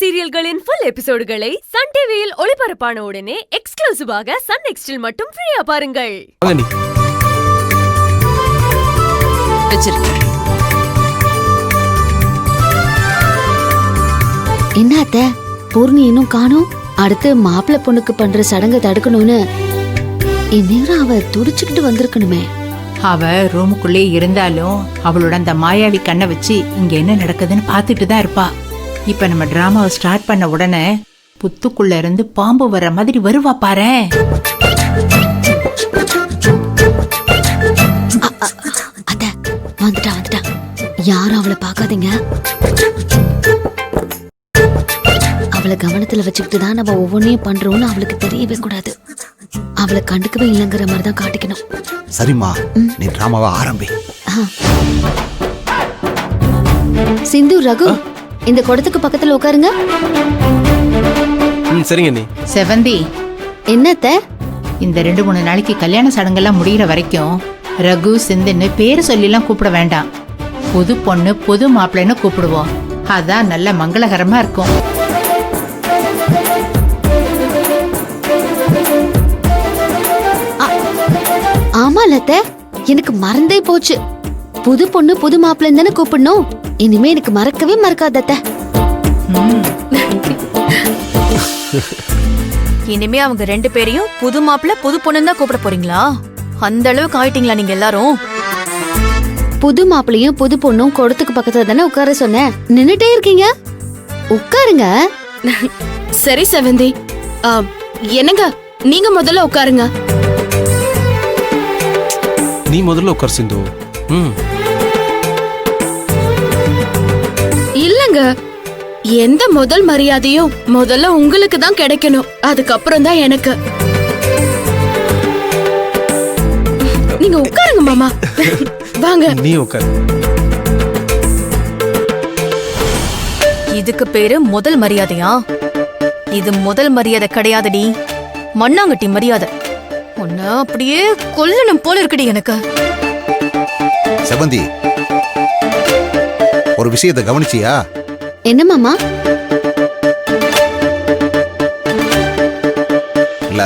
சீரியல்களின் full எபிசோடுகளை Sun டிவியில் ஒளிபரப்பான உடனே எக்ஸ்க்ளூசிவாக சன் நெக்ஸ்டில் மட்டும் ஃப்ரீயா பாருங்கள். என்ன அத்தை, பூர்ணி இன்னும் காணோம்? அடுத்து மாப்பிள்ளை பொண்ணுக்கு பண்ற சடங்கை தடுக்கணும்னு இந்நேரம் அவ துடிச்சுக்கிட்டு வந்திருக்கணுமே. அவ ரூமுக்குள்ளே இருந்தாலும் அவளோட அந்த மாயாவி கண்ணை வச்சு இங்க என்ன நடக்குதுன்னு பாத்துட்டு தான் இருப்பா. இப்ப நம்ம டிராமாவை ஸ்டார்ட் பண்ண உடனே புத்துக்குள்ள இருந்து பாம்பு வர்ற மாதிரி வருவா பாரு. அத்த வந்துட்டா வந்துட்டா, யாரும் அவளை பாக்காதீங்க. அவளை கவனத்துல வச்சுக்கிட்டு தான் நம்ம ஒவ்வொன்னையும் பண்றோம்னு அவளுக்கு தெரியவே கூடாது. அவளை கண்டுக்கவே இல்லைங்கிற மாதிரி தான் காட்டிக்கணும். சரிம்மா, நீ டிராமாவை ஆரம்பி. சிந்து, ரகு, இந்த குடத்துக்கு பக்கத்துல உட்காருங்க. சரிங்க நீ. செவந்தி, என்னத்த? இந்த 2-3 நாளைக்கு கல்யாண சடங்கெல்லாம் முடிகிற வரைக்கும் ரகு சிந்துன்னு பேரு சொல்லிலாம் கூப்பிட வேண்டாம். புது பொண்ணு புது மாப்பிள்ளைன்னு கூப்பிடுவோம். அதான் நல்ல மங்களகரமா இருக்கும். ஆமா லத்த, எனக்கு மறந்தே போச்சு. புது பொண்ணு புது மாப்பிள்ளைன்னு தானே கூப்பிடணும். இனிமே எனக்கு மறக்கவே மறக்காதத்த. இனிமே அவங்க 2 பேரையும் புது மாப்பிள்ள புது பொண்ணு தான் கூப்பிட போறீங்களா? அந்த அளவுக்கு ஆயிட்டீங்களா நீங்க எல்லாரும்? புது மாப்பிள்ளையும் புது பொண்ணும் குடத்துக்கு பக்கத்துல தானே உட்கார சொன்னேன். நின்னுட்டே இருக்கீங்க, உட்காருங்க. சரி செவந்தி, என்னங்க நீங்க முதல்ல உட்காருங்க. நீ முதல்ல உட்கார் சிந்து. இல்லங்க, எந்த முதல் மரியாதையும் முதல்ல உங்களுக்கு தான் கிடைக்கணும், அதுக்கப்புறம் தான் எனக்கு. நீங்க உட்காருங்க மாமா. வாங்க. நீ உட்கார். இதுக்கு பேரு முதல் மரியாதையா? இது முதல் மரியாதை கிடையாதுடி, மண்ணாங்கட்டி மரியாதை. உன்ன அப்படியே கொல்லணும் போல இருக்குடி எனக்கு. செவந்தி, ஒரு விஷயத்தை கவனிச்சியா? என்ன மாமா? இல்ல,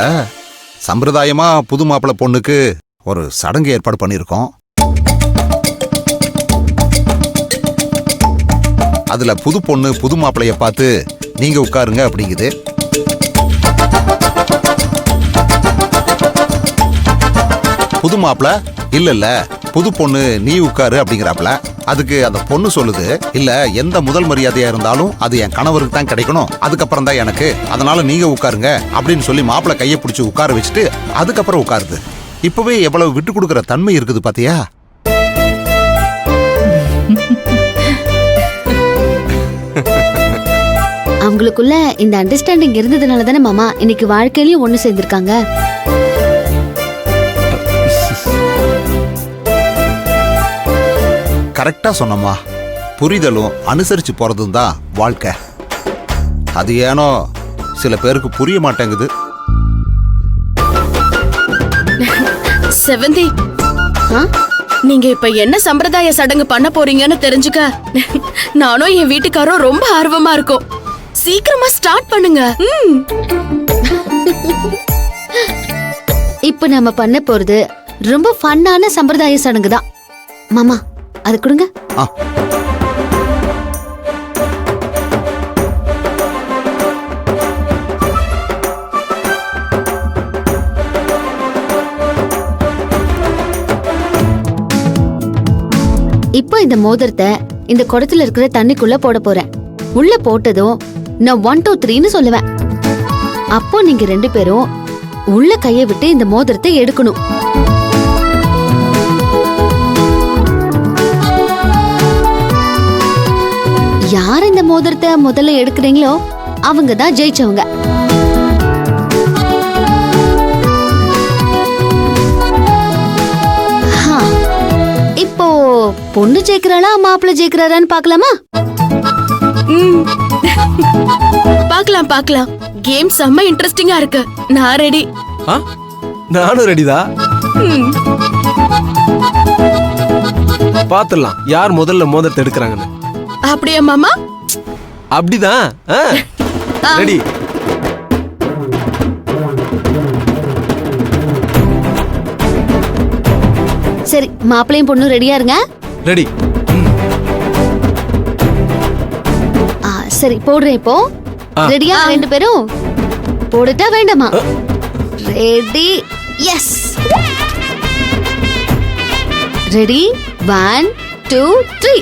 சம்பிரதாயமா புது மாப்பிள்ளை பொண்ணுக்கு ஒரு சடங்கு ஏற்பாடு பண்ணிருக்கோம். அதுல புது பொண்ணு புது மாப்பிள்ளைய பார்த்து நீங்க உட்காருங்க அப்படிங்குது. புது மாப்பிள்ள இல்ல புது பொண்ணு நீ உட்காரு அப்படிங்கிறாப்ல. அதுக்கு அந்த பொண்ணு சொல்லுது, இல்ல எந்த முதல் மரியாதையா இருந்தாலும் அது என் கணவருக்கு தான் கிடைக்கணும், அதுக்கப்புறம் தான் எனக்கு, அதனால நீங்க உட்காருங்க அப்படின்னு சொல்லி மாப்பிள்ள கையை பிடிச்சி உட்கார வச்சுட்டு அதுக்கப்புறம் உட்காருது. இப்பவே எவ்வளவு விட்டு கொடுக்கற தன்மை இருக்குது பாத்தியா? அவங்களுக்குள்ள இந்த அண்டர்ஸ்டாண்டிங் இருந்ததுனால தானே மாமா இன்னைக்கு வாழ்க்கையிலயும் ஒண்ணு சேர்ந்திருக்காங்க. கரெக்டா சொன்னம்மா. புரிதலும் அனுசரிச்சு போறதும் தான் வாழ்க்கை. அது ஏனோ சில பேருக்கு புரிய மாட்டேங்குது. செவந்தி, நீங்க இப்ப என்ன சம்பிரதாய சடங்கு பண்ண போறீங்கன்னு தெரிஞ்சுக்க நானும் என் வீட்டுக்காரும் ரொம்ப ஆர்வமா இருக்கோம். சீக்கிரமா ஸ்டார்ட் பண்ணுங்க. இப்ப நம்ம பண்ண போறது ரொம்ப ஃபன்னான சம்பிரதாய சடங்கு தான் மாமா. அது கொடுங்க. இப்போ இந்த மோதிரத்தை இந்த குடத்துல இருக்கிற தண்ணிக்குள்ள போட போறேன். உள்ள போட்டதும் நான் 1 2 3ன்னு சொல்லுவேன். அப்போ நீங்க 2 பேரும் உள்ள கைய விட்டு இந்த மோதிரத்தை எடுக்கணும். யார் இந்த மோதிரத்தை முதல்ல எடுக்கிறீங்களோ அவங்க தான் ஜெயிச்சவங்க. இப்போ பொண்ணு ஜெயிக்கிறாளா மாப்பிள்ளை ஜெயிக்கிறாரான்னு பாக்கலாமா? பாக்கலாம் பாக்கலாம். கேம் செம்ம இன்ட்ரெஸ்டிங்கா இருக்கு. நான் ரெடி. நானும் ரெடிதான். பாத்துடலாம் யார் முதல்ல மோதிரத்தை எடுக்கிறாங்கன்னு. அப்படியே மாமா? அப்படிதான். ரெடி. சரி, மாப்பிள்ளையும் பொண்ணும் ரெடியா இருங்க. ரெடி. சரி போடுறேன் இப்போ. ரெடியா ரெண்டு பேரும்? போடுட்டா வேண்டாமா? ரெடி. எஸ். ரெடி 1 2 3.